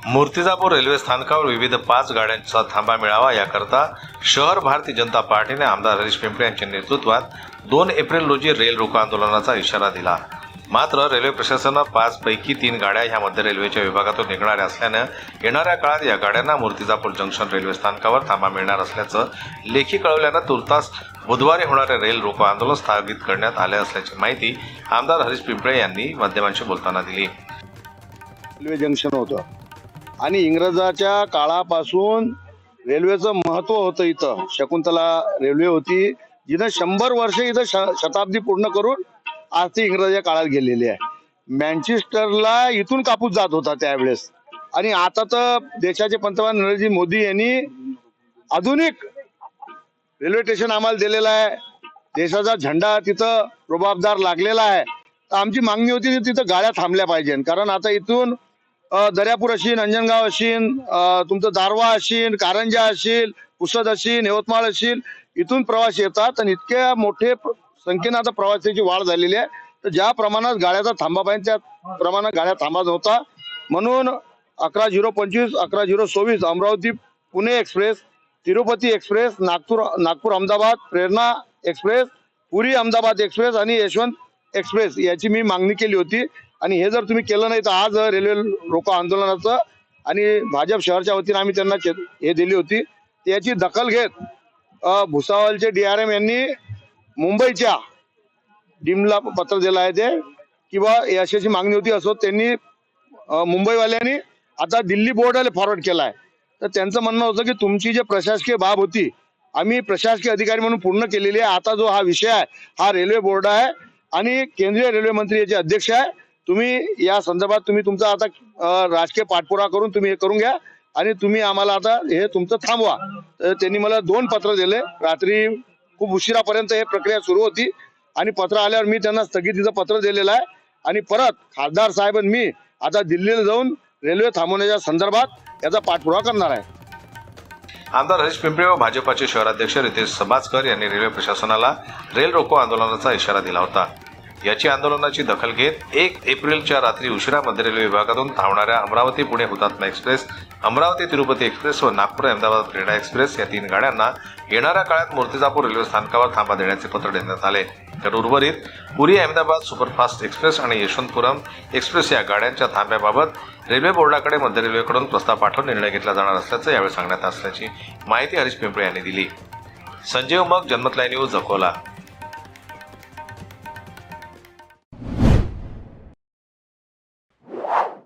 Murtijapur railway स्थानकावर विविध 5 गाड्यांचा थांबा मिळावा याकरता शहर भारतीय जनता पार्टीने आमदार हरीश पिंपळे यांच्या नेतृत्वात 2 एप्रिल रोजी रेल रोको आंदोलनाचा इशारा दिला। मात्र रेल्वे प्रशासनानं 5 पैकी 3 गाड्या ह्या मध्य रेल्वेच्या विभागातून निघणाऱ्या असल्याने येणाऱ्या काळात या गाड्यांना मूर्तिजापूर जंक्शन रेल्वे स्थानकावर थांबा मिळणार असल्याचं लेखी कळवल्यानं तुर्तास बुधवारी होणारे रेल रोको आंदोलन स्थगित करण्यात आले असल्याची माहिती आमदार हरीश पिंपळे यांनी माध्यमांशी बोलताना दिली। रेल्वे जंक्शन होतं आणि इंग्रजाच्या काळापासून रेल्वेचं महत्व होतं। इथं शकुंतला रेल्वे होती जिनं 100 वर्ष इथं शताब्दी पूर्ण करून आज ती इंग्रजाच्या काळात गेलेली आहे। मँचेस्टरला इथून कापूस जात होता त्यावेळेस आणि आता तर देशाचे पंतप्रधान नरेंद्र मोदी यांनी आधुनिक रेल्वे स्टेशन आम्हाला दिलेलं आहे। देशाचा झेंडा तिथं रुबाबदार लागलेला आहे। तर आमची मागणी होती की तिथं गाड्या थांबल्या पाहिजे, कारण आता इथून दर्यापूर असेल, अंजनगाव असेल, तुमचं दारवा असेल, कारंजा असेल, पुसद असेल, यवतमाळ असेल, इथून प्रवासी येतात आणि इतक्या मोठे संख्येने आता प्रवाशांची वाढ झालेली आहे। तर ज्या प्रमाणात गाड्याचा थांबा पाहिजे त्या प्रमाणात गाड्या थांबा नव्हता, म्हणून 11:025, 11:024 अमरावती पुणे एक्सप्रेस, तिरुपती एक्सप्रेस, नागपूर अहमदाबाद प्रेरणा एक्सप्रेस, पुरी अहमदाबाद एक्सप्रेस आणि यशवंत एक्सप्रेस याची मी मागणी केली होती। आणि हे जर तुम्ही केलं नाही तर आज रेल्वे रोको आंदोलनाचं आणि भाजप शहरच्या वतीने आम्ही त्यांना हे दिली होती, त्याची दखल घेत भुसावळचे DRM यांनी मुंबईच्या डीमला पत्र दिलं आहे ते किंवा अशाची मागणी होती असो, त्यांनी मुंबईवाल्यांनी आता दिल्ली बोर्डाला फॉरवर्ड केला आहे। तर त्यांचं म्हणणं होतं की तुमची जे प्रशासकीय बाब होती आम्ही प्रशासकीय अधिकारी म्हणून पूर्ण केलेली आहे। आता जो हा विषय आहे हा रेल्वे बोर्ड आहे आणि केंद्रीय रेल्वे मंत्री याचे अध्यक्ष आहे। तुम्ही या संदर्भात तुम्ही तुमचा आता राजकीय पाठपुरावा करून तुम्ही हे करून घ्या आणि तुम्ही आम्हाला आता हे तुमचं थांबवा। त्यांनी मला 2 पत्र दिले, रात्री खूप उशिरापर्यंत हे प्रक्रिया सुरू होती आणि पत्र आल्यावर मी त्यांना स्थगितीचं पत्र दिलेलं आहे आणि परत खासदार साहेब आणि मी आता दिल्लीला जाऊन रेल्वे थांबवण्याच्या संदर्भात याचा पाठपुरावा करणार आहे। आमदार हरीश पिंपळे व भाजपाचे शहराध्यक्ष रितेश सबाजकर यांनी रेल्वे प्रशासनाला रेल रोको आंदोलनाचा इशारा दिला होता। याची आंदोलनाची दखल घेत 1 एप्रिलच्या रात्री उशिरा मध्य रेल्वे विभागातून धावणाऱ्या अमरावती पुणे हुतात्मा एक्सप्रेस, अमरावती तिरुपती एक्सप्रेस व नागपूर अहमदाबाद प्रेरणा एक्सप्रेस या 3 गाड्यांना येणाऱ्या काळात मूर्तिजापूर रेल्वे स्थानकावर थांबा देण्याचे पत्र देण्यात आले। तर उर्वरित पुरी अहमदाबाद सुपरफास्ट एक्सप्रेस आणि यशवंतपुरम एक्सप्रेस या गाड्यांच्या थांब्याबाबत रेल्वे बोर्डाकडे मध्य रेल्वेकडून प्रस्ताव पाठवून निर्णय घेतला जाणार असल्याचं यावेळी सांगण्यात असल्याची माहिती हरीश पिंपळे यांनी दिली। संजय उमग, जनमत न्यूज, अकोला।